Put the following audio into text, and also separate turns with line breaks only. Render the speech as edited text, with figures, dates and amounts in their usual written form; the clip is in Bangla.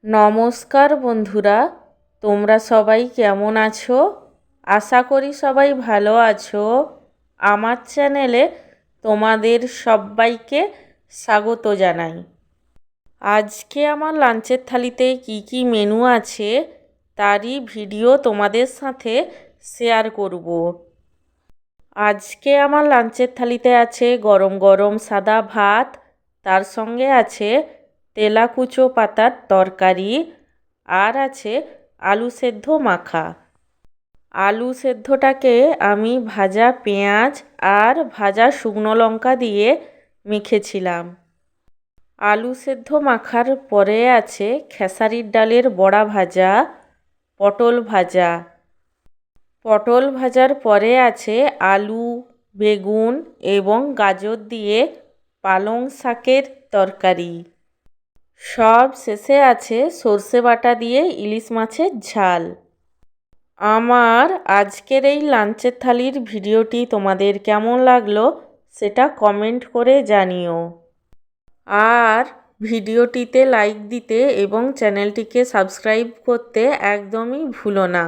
নমস্কার বন্ধুরা, তোমরা সবাই কেমন আছো? আশা করি সবাই ভালো আছো। আমার চ্যানেলে তোমাদের সবাইকে স্বাগত জানাই। আজকে আমার লাঞ্চের থালিতে কি কি মেনু আছে তারই ভিডিও তোমাদের সাথে শেয়ার করব। আজকে আমার লাঞ্চের থালিতে আছে গরম গরম সাদা ভাত, তার সঙ্গে আছে তেলাকুচো পাতার তরকারি, আর আছে আলু সেদ্ধ মাখা। আলু সেদ্ধটাকে আমি ভাজা পেঁয়াজ আর ভাজা শুকনো লঙ্কা দিয়ে মেখেছিলাম। আলু সেদ্ধ মাখার পরে আছে খেসারির ডালের বড়া ভাজা, পটল ভাজা। পটল ভাজার পরে আছে আলু, বেগুন এবং গাজর দিয়ে পালং শাকের তরকারি। সব শেষে আছে সর্ষে বাটা দিয়ে ইলিশ মাছের ঝাল। আমার আজকের এই লাঞ্চের থালির ভিডিওটি তোমাদের কেমন লাগলো সেটা কমেন্ট করে জানিও। আর ভিডিওটিতে লাইক দিতে এবং চ্যানেলটিকে সাবস্ক্রাইব করতে একদমই ভুলো না।